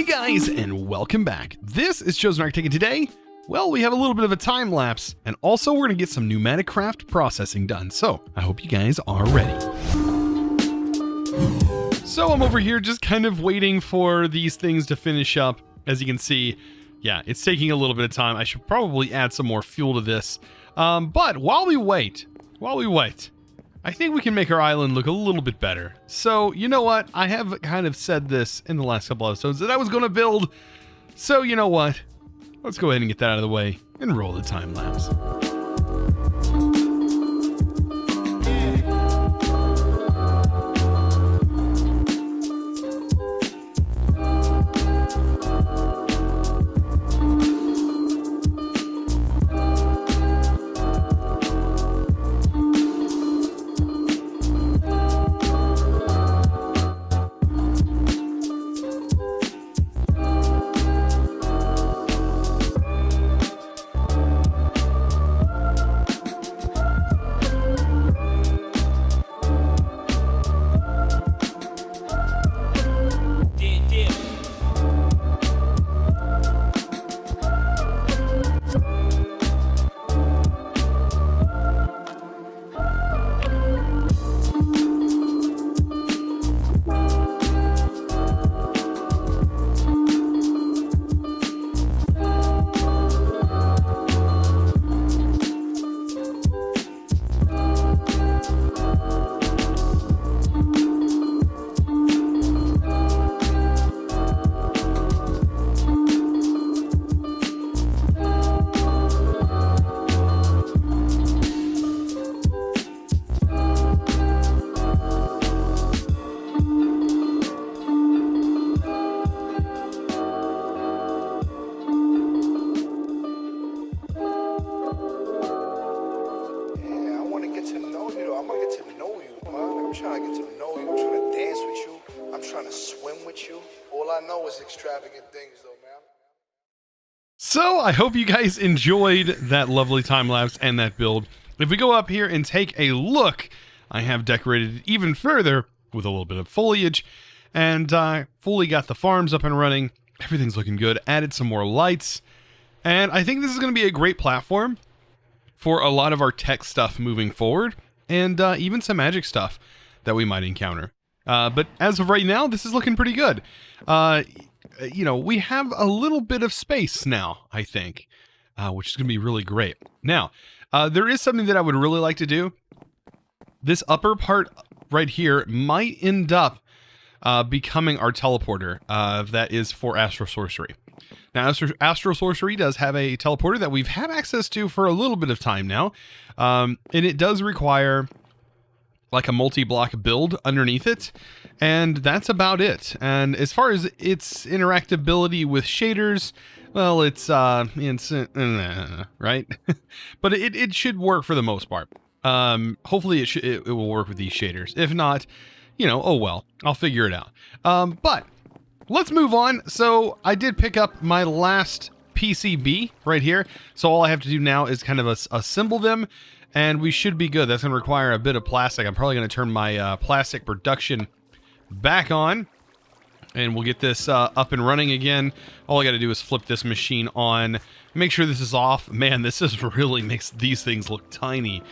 Hey guys, and welcome back. This is ChosenArchitect, and today, well, we have a little bit of a time lapse, and also we're gonna get some pneumatic craft processing done. So I hope you guys are ready. So I'm over here just kind of waiting for these things to finish up. As you can see, yeah, it's taking a little bit of time. I should probably add some more fuel to this. But while we wait, I think we can make our island look a little bit better. So, you know what? I have kind of said this in the last couple episodes that I was going to build. So, you know what? Let's go ahead and get that out of the way and roll the time lapse. So I hope you guys enjoyed that lovely time lapse and that build. If we go up here and take a look, I have decorated it even further with a little bit of foliage and fully got the farms up and running. Everything's looking good. Added some more lights. And I think this is going to be a great platform for a lot of our tech stuff moving forward and even some magic stuff that we might encounter. But as of right now, this is looking pretty good. You know, we have a little bit of space now, I think, which is going to be really great. Now, there is something that I would really like to do. This upper part right here might end up becoming our teleporter that is for Astro Sorcery. Now, Astro Sorcery does have a teleporter that we've had access to for a little bit of time now, and it does require like a multi-block build underneath it, and that's about it. And as far as its interactability with shaders, well, it's right? But it should work for the most part. Hopefully it will work with these shaders. If not, you know, oh well, I'll figure it out. But let's move on. So I did pick up my last PCB right here. So all I have to do now is kind of assemble them, and we should be good. That's going to require a bit of plastic. I'm probably going to turn my plastic production back on, and we'll get this up and running again. All I got to do is flip this machine on, make sure this is off. Man, this is really makes these things look tiny.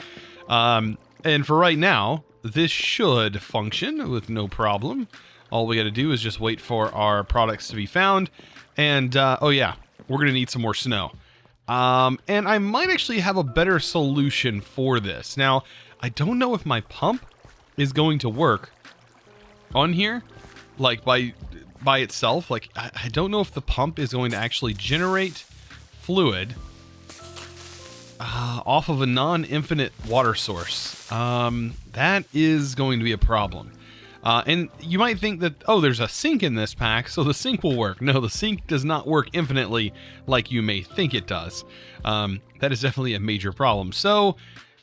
And for right now, this should function with no problem. All we got to do is just wait for our products to be found. And, oh yeah, we're going to need some more snow. And I might actually have a better solution for this. Now, I don't know if my pump is going to work on here, like by itself. Like, I don't know if the pump is going to actually generate fluid off of a non-infinite water source. That is going to be a problem. And you might think that, oh, there's a sink in this pack, so the sink will work. No, the sink does not work infinitely like you may think it does. That is definitely a major problem. So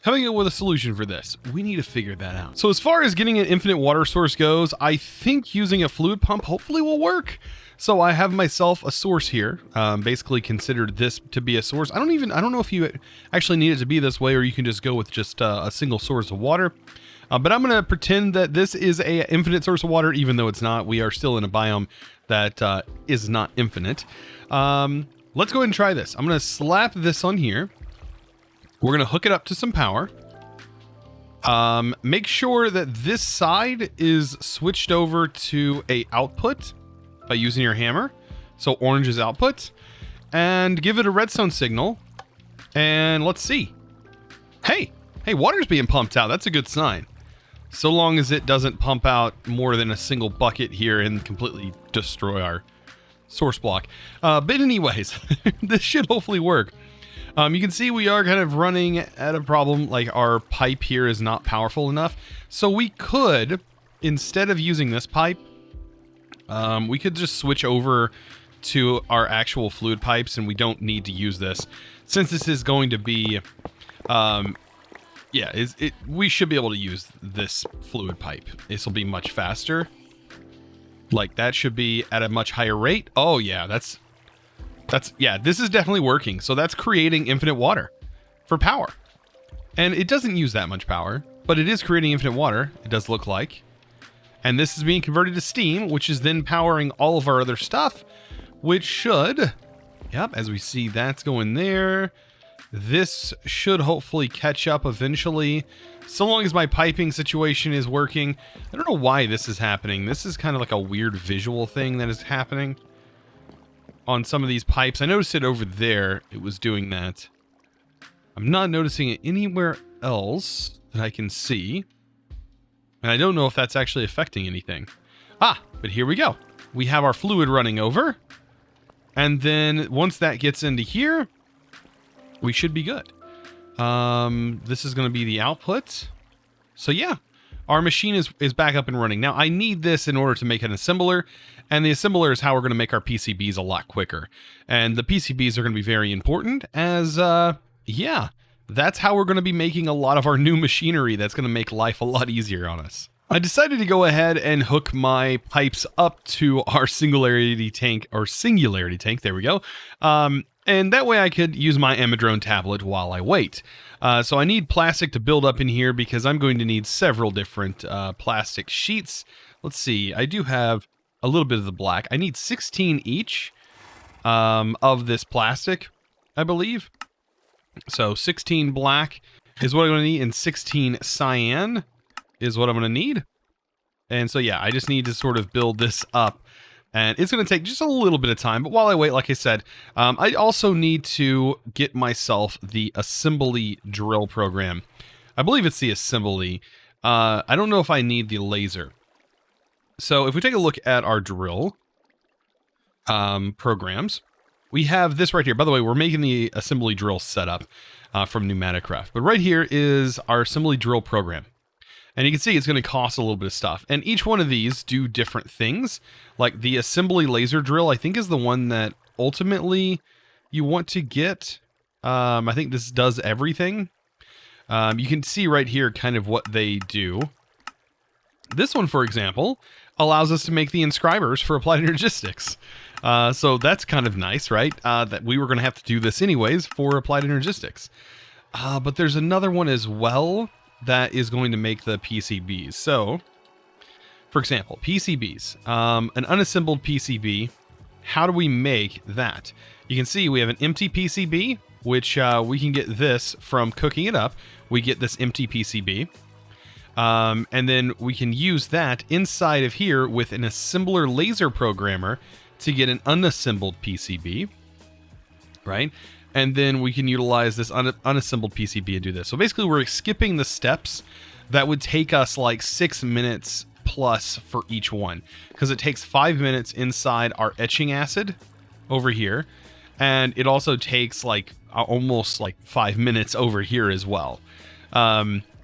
coming up with a solution for this, we need to figure that out. So as far as getting an infinite water source goes, I think using a fluid pump hopefully will work. So I have myself a source here. Basically considered this to be a source. I don't know if you actually need it to be this way, or you can just go with just a single source of water. But I'm going to pretend that this is a infinite source of water, even though it's not. We are still in a biome that is not infinite. Let's go ahead and try this. I'm going to slap this on here. We're going to hook it up to some power. Make sure that this side is switched over to a output by using your hammer. So orange is output. And give it a redstone signal. And let's see. Hey, water's being pumped out. That's a good sign. So long as it doesn't pump out more than a single bucket here and completely destroy our source block. But anyways, this should hopefully work. You can see we are kind of running at a problem, like our pipe here is not powerful enough. So we could, instead of using this pipe, we could just switch over to our actual fluid pipes, and we don't need to use this. Since this is going to be, we should be able to use this fluid pipe. This will be much faster. Like, that should be at a much higher rate. Oh yeah, this is definitely working. So that's creating infinite water for power. And it doesn't use that much power, but it is creating infinite water, it does look like. And this is being converted to steam, which is then powering all of our other stuff, which should, as we see, that's going there. This should hopefully catch up eventually, so long as my piping situation is working. I don't know why this is happening. This is kind of like a weird visual thing that is happening on some of these pipes. I noticed it over there. It was doing that. I'm not noticing it anywhere else that I can see. And I don't know if that's actually affecting anything. But here we go. We have our fluid running over. And then once that gets into here, we should be good. This is going to be the output. So yeah, our machine is back up and running. Now I need this in order to make an assembler, and the assembler is how we're going to make our PCBs a lot quicker. And the PCBs are going to be very important as, that's how we're going to be making a lot of our new machinery that's going to make life a lot easier on us. I decided to go ahead and hook my pipes up to our singularity tank, there we go. And that way I could use my Amadrone tablet while I wait. So I need plastic to build up in here because I'm going to need several different plastic sheets. Let's see, I do have a little bit of the black. I need 16 each of this plastic, I believe. So 16 black is what I'm going to need, and 16 cyan is what I'm going to need. And so yeah, I just need to sort of build this up. And it's going to take just a little bit of time. But while I wait, like I said, I also need to get myself the assembly drill program. I believe it's the assembly. I don't know if I need the laser. So if we take a look at our drill programs, we have this right here. By the way, we're making the assembly drill setup from Pneumaticraft. But right here is our assembly drill program. And you can see it's going to cost a little bit of stuff. And each one of these do different things. Like the assembly laser drill, I think is the one that ultimately you want to get. I think this does everything. You can see right here kind of what they do. This one, for example, allows us to make the inscribers for Applied Energistics. So that's kind of nice, right? That we were going to have to do this anyways for Applied Energistics. But there's another one as well that is going to make the PCBs. So, for example, PCBs, an unassembled PCB, how do we make that? You can see we have an empty PCB, which we can get this from cooking it up. We get this empty PCB. And then we can use that inside of here with an assembler laser programmer to get an unassembled PCB, right? And then we can utilize this unassembled PCB and do this. So basically we're skipping the steps that would take us like 6 minutes plus for each one, because it takes 5 minutes inside our etching acid over here. And it also takes like almost like 5 minutes over here as well.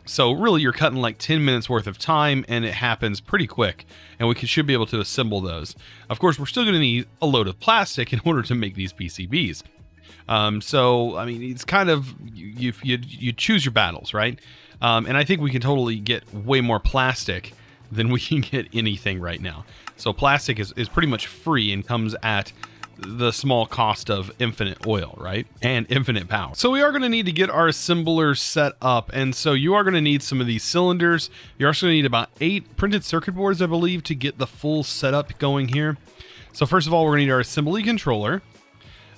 So really you're cutting like 10 minutes worth of time, and it happens pretty quick, and we should be able to assemble those. Of course, we're still going to need a load of plastic in order to make these PCBs. So, I mean, it's kind of, you choose your battles, right? And I think we can totally get way more plastic than we can get anything right now. So plastic is pretty much free and comes at the small cost of infinite oil, right? And infinite power. So we are going to need to get our assembler set up. And so you are going to need some of these cylinders. You're also going to need about 8 printed circuit boards, I believe, to get the full setup going here. So first of all, we're going to need our assembly controller.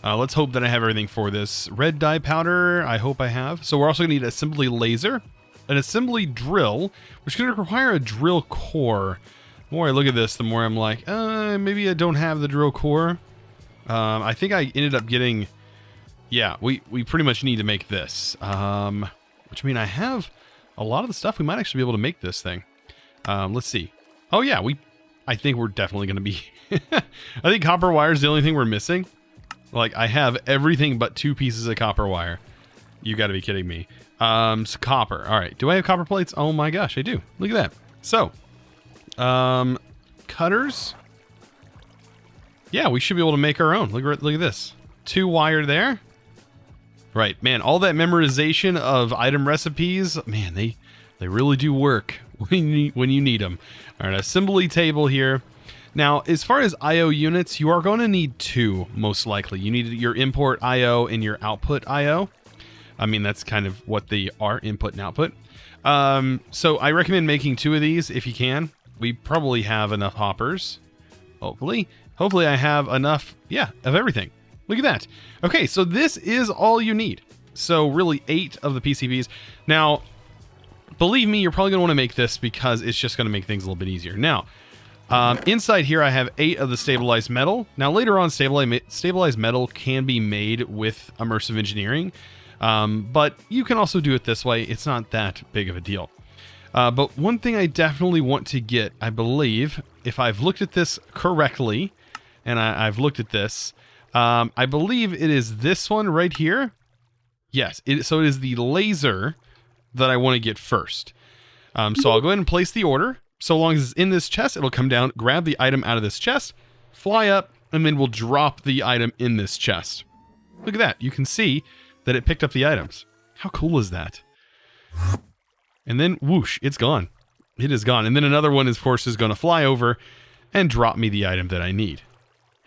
Let's hope that I have everything for this. Red dye powder, I hope I have. So we're also going to need an assembly laser, an assembly drill, which is going to require a drill core. The more I look at this, the more I'm like, maybe I don't have the drill core. I think I ended up getting, yeah, we pretty much need to make this. Which means I have a lot of the stuff. We might actually be able to make this thing. Let's see. Oh yeah, I think we're definitely going to be, I think copper wire is the only thing we're missing. Like, I have everything but 2 pieces of copper wire. You got to be kidding me. So copper. All right. Do I have copper plates? Oh my gosh, I do. Look at that. So, cutters. Yeah, we should be able to make our own. Look at this. 2 wire there. Right, man. All that memorization of item recipes, man, they really do work when you need them. All right, assembly table here. Now, as far as I/O units, you are going to need 2, most likely. You need your import I/O and your output I/O. I mean, that's kind of what they are, input and output. So I recommend making 2 of these if you can. We probably have enough hoppers, hopefully. Hopefully I have enough, yeah, of everything. Look at that. Okay, so this is all you need. So really 8 of the PCBs. Now, believe me, you're probably going to want to make this because it's just going to make things a little bit easier. Now, inside here I have 8 of the stabilized metal. Now later on, stabilized metal can be made with immersive engineering, but you can also do it this way. It's not that big of a deal. But one thing I definitely want to get, I believe, if I've looked at this correctly, and I've looked at this, I believe it is this one right here. Yes, so it is the laser that I want to get first. So I'll go ahead and place the order. So long as it's in this chest, it'll come down, grab the item out of this chest, fly up, and then we'll drop the item in this chest. Look at that. You can see that it picked up the items. How cool is that? And then whoosh, it's gone. It is gone. And then another one, of course, is going to fly over and drop me the item that I need.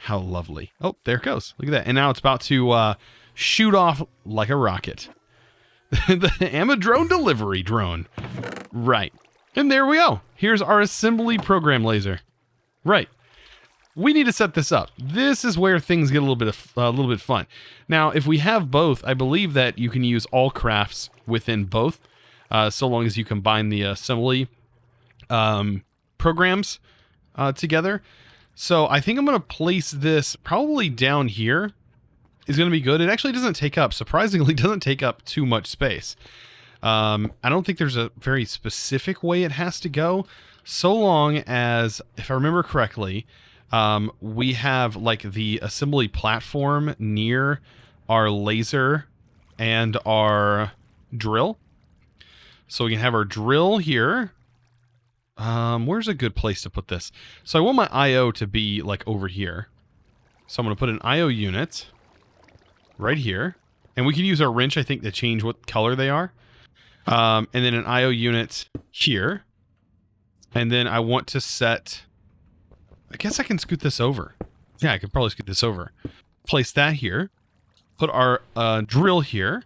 How lovely. Oh, there it goes. Look at that. And now it's about to shoot off like a rocket. The Amadrone delivery drone. Right. And there we go. Here's our assembly program laser. Right. We need to set this up. This is where things get a little bit fun. Now, if we have both, I believe that you can use all crafts within both, so long as you combine the assembly programs together. So I think I'm going to place this probably down here. Is going to be good. It actually doesn't take up, surprisingly, doesn't take up too much space. I don't think there's a very specific way it has to go, so long as, if I remember correctly, we have like the assembly platform near our laser and our drill. So we can have our drill here. Where's a good place to put this? So I want my I/O to be like over here. So I'm going to put an I/O unit right here. And we can use our wrench, I think, to change what color they are. And then an I/O unit here. And then I want to set... I guess I can scoot this over. Yeah, I could probably scoot this over. Place that here. Put our drill here.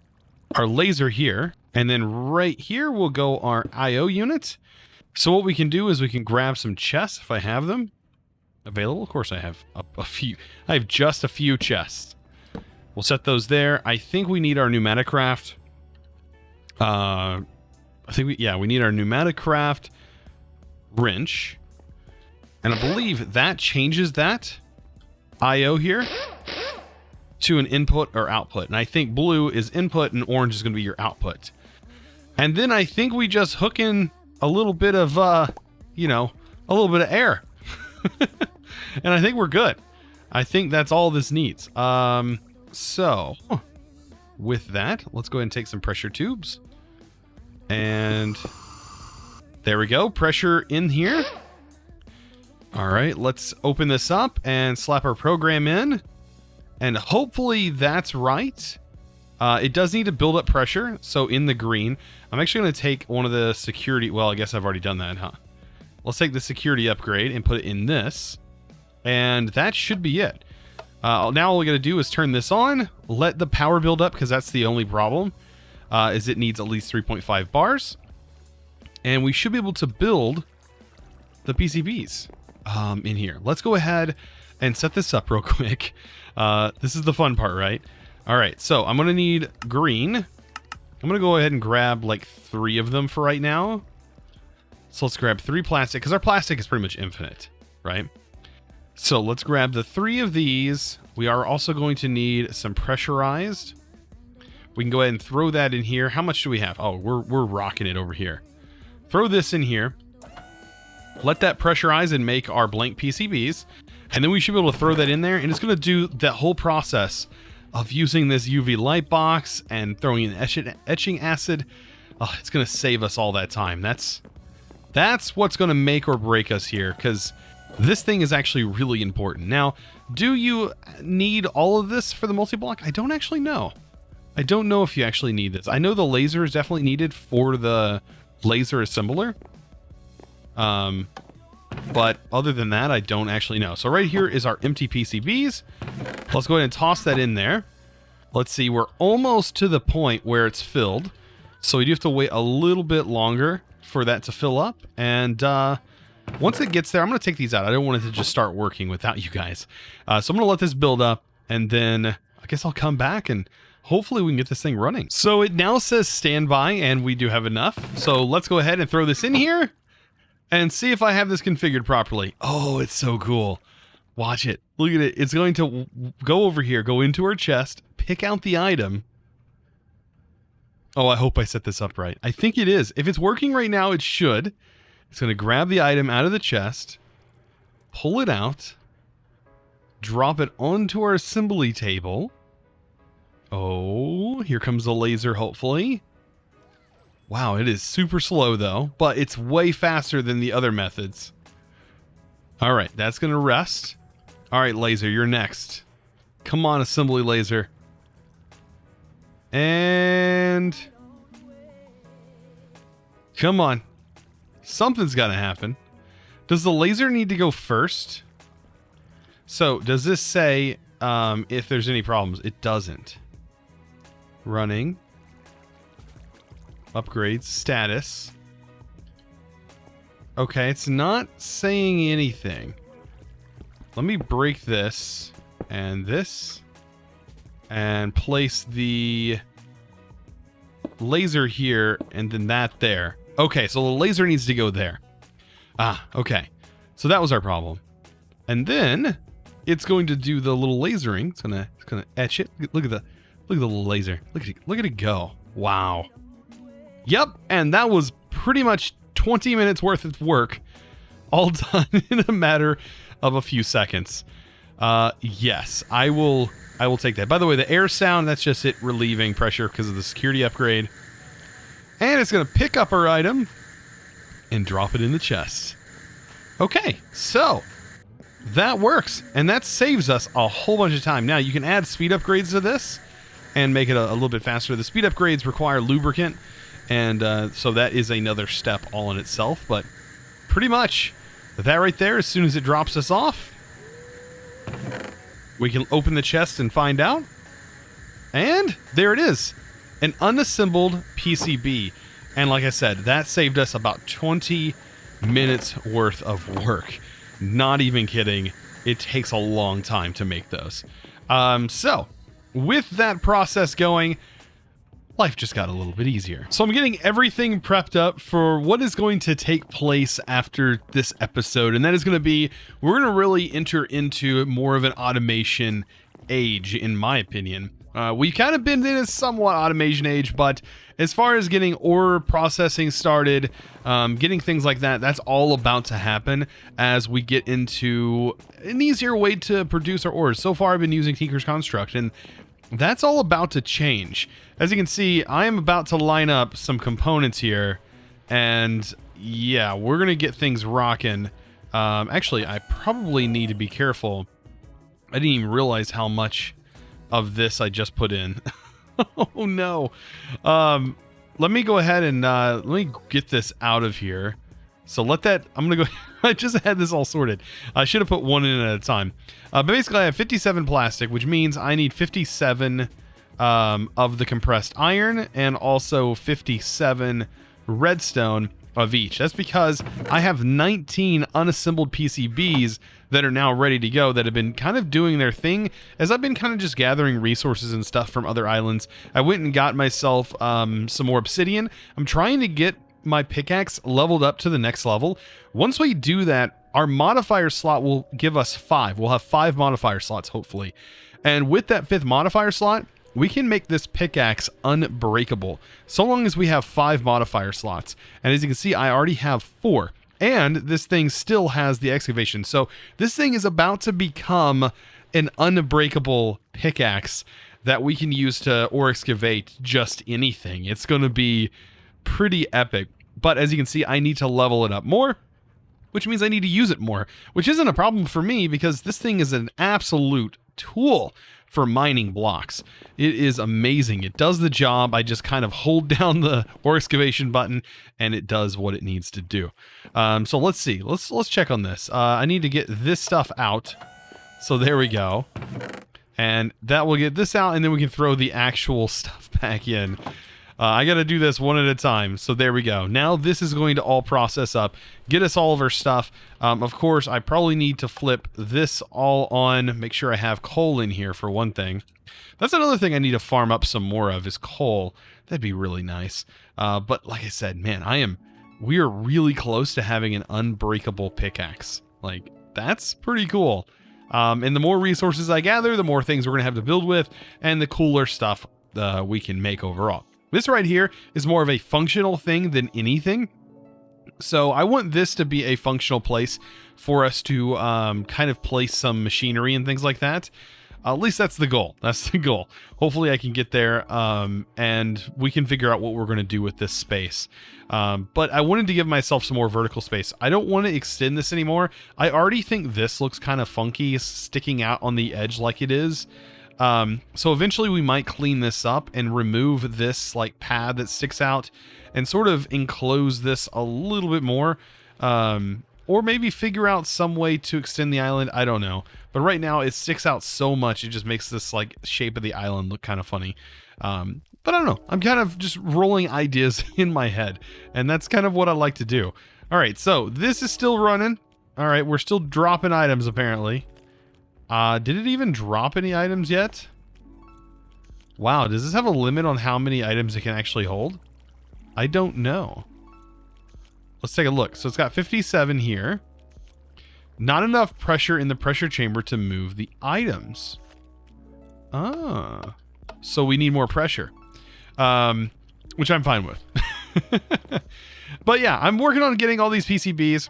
Our laser here. And then right here will go our I/O unit. So what we can do is we can grab some chests if I have them available. Of course I have a few. I have just a few chests. We'll set those there. I think we need our pneumatic craft. We need our pneumatic craft wrench. And I believe that changes that I/O here to an input or output. And I think blue is input and orange is going to be your output. And then I think we just hook in a little bit of, a little bit of air. And I think we're good. I think that's all this needs. So with that, let's go ahead and take some pressure tubes. And there we go. Pressure in here. All right, let's open this up and slap our program in. And hopefully that's right. It does need to build up pressure. So in the green, I'm actually going to take one of the security. Well, I guess I've already done that, huh? Let's take the security upgrade and put it in this. And that should be it. Now all we got to do is turn this on, let the power build up, because that's the only problem, is it needs at least 3.5 bars. And we should be able to build the PCBs in here. Let's go ahead and set this up real quick. This is the fun part, right? All right, so I'm going to need green. I'm going to go ahead and grab like 3 of them for right now. So let's grab 3 plastic, because our plastic is pretty much infinite, right? So let's grab the 3 of these. We are also going to need some pressurized. We can go ahead and throw that in here. How much do we have? Oh, we're rocking it over here. Throw this in here. Let that pressurize and make our blank PCBs. And then we should be able to throw that in there. And it's going to do that whole process of using this UV light box and throwing in etching acid. Oh, it's going to save us all that time. That's what's going to make or break us here, because this thing is actually really important. Now, do you need all of this for the multi-block? I don't actually know. I don't know if you actually need this. I know the laser is definitely needed for the laser assembler. But other than that, I don't actually know. So right here is our empty PCBs. Let's go ahead and toss that in there. Let's see, we're almost to the point where it's filled. So we do have to wait a little bit longer for that to fill up. And once it gets there, I'm going to take these out. I don't want it to just start working without you guys. So I'm going to let this build up, and then I guess I'll come back and hopefully we can get this thing running. So it now says standby, and we do have enough. So let's go ahead and throw this in here and see if I have this configured properly. Oh, it's so cool. Watch it. Look at it. It's going to go over here, go into our chest, pick out the item. Oh, I hope I set this up right. I think it is. If it's working right now, it should. It's going to grab the item out of the chest, pull it out, drop it onto our assembly table. Oh, here comes the laser, hopefully. Wow, it is super slow, though, but it's way faster than the other methods. All right, that's going to rest. All right, laser, you're next. Come on, assembly laser. And come on. Something's got to happen. Does the laser need to go first? So, does this say if there's any problems? It doesn't. Running. Upgrades. Status. Okay, it's not saying anything. Let me break this and this and place the laser here and then that there. Okay, so the laser needs to go there. Ah, okay. So that was our problem. And then it's going to do the little lasering. It's gonna etch it. Look at the little laser. Look at it go. Wow. Yep, and that was pretty much 20 minutes worth of work, all done in a matter of a few seconds. Yes, I will take that. By the way, the air sound, that's just it relieving pressure because of the security upgrade. And it's going to pick up our item and drop it in the chest. Okay, so that works, and that saves us a whole bunch of time. Now, you can add speed upgrades to this and make it a little bit faster. The speed upgrades require lubricant, and so that is another step all in itself, but pretty much that right there, as soon as it drops us off, we can open the chest and find out. And there it is, an unassembled PCB. And like I said, that saved us about 20 minutes worth of work. Not even kidding. It takes a long time to make those. So with that process going, life just got a little bit easier. So I'm getting everything prepped up for what is going to take place after this episode. And that is going to be, we're going to really enter into more of an automation age, in my opinion. We've kind of been in a somewhat automation age, but as far as getting ore processing started, getting things like that, that's all about to happen as we get into an easier way to produce our ores. So far, I've been using Tinker's Construct, and that's all about to change. As you can see, I am about to line up some components here, and yeah, we're going to get things rocking. Actually, I probably need to be careful. I didn't even realize how much of this I just put in. Oh no. Let me go ahead and let me get this out of here So let that, I'm going to go, I just had this all sorted. I should have put one in at a time. But basically I have 57 plastic, which means I need 57 of the compressed iron and also 57 redstone of each. That's because I have 19 unassembled PCBs that are now ready to go that have been kind of doing their thing as I've been kind of just gathering resources and stuff from other islands. I went and got myself some more obsidian. I'm trying to get my pickaxe leveled up to the next level. Once we do that, our modifier slot will give us 5. We'll have 5 modifier slots, hopefully. And with that 5th modifier slot, we can make this pickaxe unbreakable, so long as we have 5 modifier slots. And as you can see, I already have 4. And this thing still has the excavation. So this thing is about to become an unbreakable pickaxe that we can use to or excavate just anything. It's going to be pretty epic. But as you can see, I need to level it up more, which means I need to use it more, which isn't a problem for me because this thing is an absolute tool for mining blocks. It is amazing. It does the job. I just kind of hold down the ore excavation button and it does what it needs to do. So let's see. Let's check on this. I need to get this stuff out. So there we go. And that will get this out and then we can throw the actual stuff back in. I got to do this one at a time. So there we go. Now this is going to all process up, get us all of our stuff. Of course, I probably need to flip this all on, make sure I have coal in here for one thing. That's another thing I need to farm up some more of is coal. That'd be really nice. But like I said, man, we are really close to having an unbreakable pickaxe. Like, that's pretty cool. And the more resources I gather, the more things we're going to have to build with, and the cooler stuff we can make overall. This right here is more of a functional thing than anything. So I want this to be a functional place for us to kind of place some machinery and things like that. At least that's the goal. That's the goal. Hopefully I can get there and we can figure out what we're going to do with this space. But I wanted to give myself some more vertical space. I don't want to extend this anymore. I already think this looks kind of funky, sticking out on the edge like it is. So eventually we might clean this up and remove this like pad that sticks out and sort of enclose this a little bit more. Or maybe figure out some way to extend the island. I don't know. But right now it sticks out so much. It just makes this like shape of the island look kind of funny. But I don't know. I'm kind of just rolling ideas in my head. And that's kind of what I like to do. All right. So this is still running. All right. We're still dropping items apparently. Did it even drop any items yet? Wow, does this have a limit on how many items it can actually hold? I don't know. Let's take a look. So it's got 57 here. Not enough pressure in the pressure chamber to move the items. Ah, so we need more pressure, which I'm fine with. But yeah, I'm working on getting all these PCBs.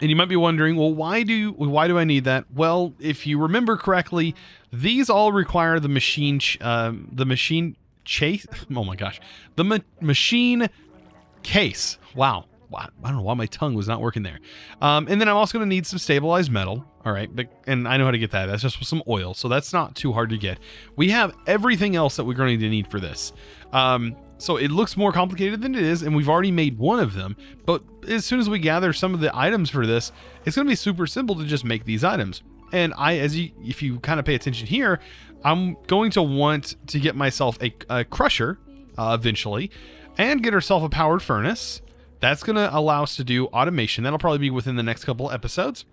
And you might be wondering, well, why do I need that? Well, if you remember correctly, these all require the machine chase. Oh my gosh, the machine case. Wow. I don't know why my tongue was not working there. And then I'm also going to need some stabilized metal. All right, and I know how to get that. That's just with some oil, so that's not too hard to get. We have everything else that we're going to need for this. So it looks more complicated than it is, and we've already made one of them. But as soon as we gather some of the items for this, it's going to be super simple to just make these items. And if you kind of pay attention here, I'm going to want to get myself a crusher eventually, and get ourselves a powered furnace. That's going to allow us to do automation. That'll probably be within the next couple episodes.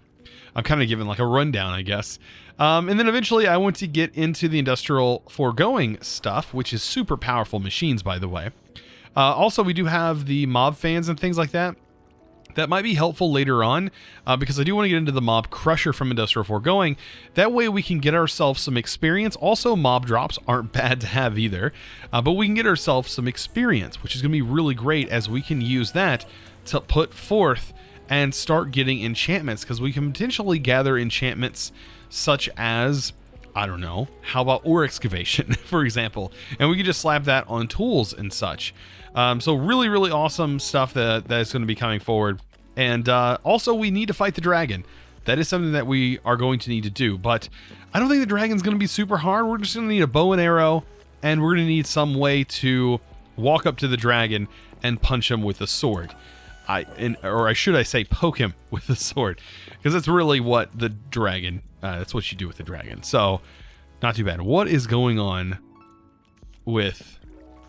I'm kind of giving like a rundown, I guess. And then eventually I want to get into the industrial foregoing stuff, which is super powerful machines, by the way. Also, we do have the mob fans and things like that. That might be helpful later on because I do want to get into the mob crusher from industrial foregoing. That way we can get ourselves some experience. Also, mob drops aren't bad to have either. But we can get ourselves some experience, which is going to be really great as we can use that to put forth and start getting enchantments, because we can potentially gather enchantments such as, I don't know, how about ore excavation, for example, and we can just slap that on tools and such. So really, really awesome stuff that is going to be coming forward. And also we need to fight the dragon. That is something that we are going to need to do, but I don't think the dragon's going to be super hard. We're just going to need a bow and arrow, and we're going to need some way to walk up to the dragon and punch him with a sword. or should I say poke him with the sword, because that's really what the dragon, that's what you do with the dragon. So not too bad. What is going on with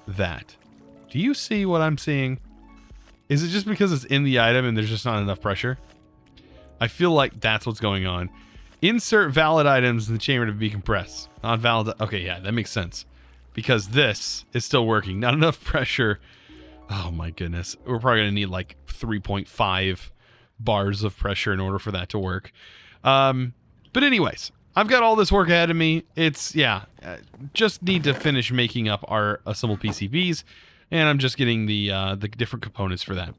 that? Do you see what I'm seeing? Is it just because it's in the item and there's just not enough pressure? I feel like that's what's going on. Insert valid items in the chamber to be compressed. Not valid. Okay, yeah, that makes sense. Because this is still working. Not enough pressure. Oh my goodness. We're probably going to need like 3.5 bars of pressure in order for that to work. But anyways, I've got all this work ahead of me. It's, yeah, just need to finish making up our assembled PCBs. And I'm just getting the different components for that.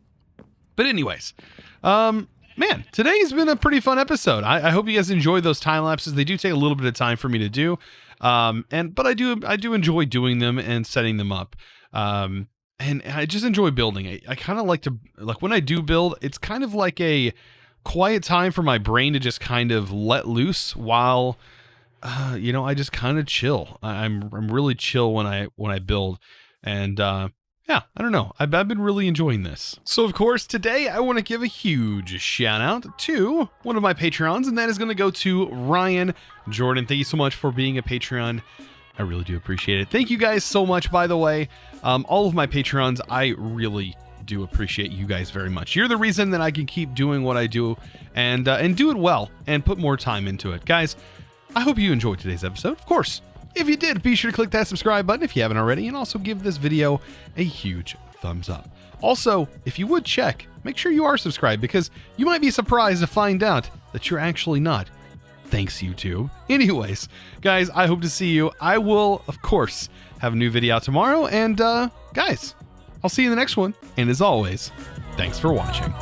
But anyways, man, today's been a pretty fun episode. I hope you guys enjoyed those time lapses. They do take a little bit of time for me to do, but I do enjoy doing them and setting them up. And I just enjoy building. I kind of like when I do build, it's kind of like a quiet time for my brain to just kind of let loose while, I just kind of chill. I'm really chill when I build, and yeah, I don't know. I've been really enjoying this. So, of course, today I want to give a huge shout out to one of my Patreons, and that is going to go to Ryan Jordan. Thank you so much for being a Patreon. I really do appreciate it. Thank you guys so much, by the way. All of my Patreons, I really do appreciate you guys very much. You're the reason that I can keep doing what I do and do it well and put more time into it. Guys, I hope you enjoyed today's episode. Of course, if you did, be sure to click that subscribe button if you haven't already, and also give this video a huge thumbs up. Also, if you would make sure you are subscribed, because you might be surprised to find out that you're actually not. Thanks, YouTube. Anyways, guys, I hope to see you. I will, of course, have a new video out tomorrow, and guys, I'll see you in the next one. And as always, thanks for watching.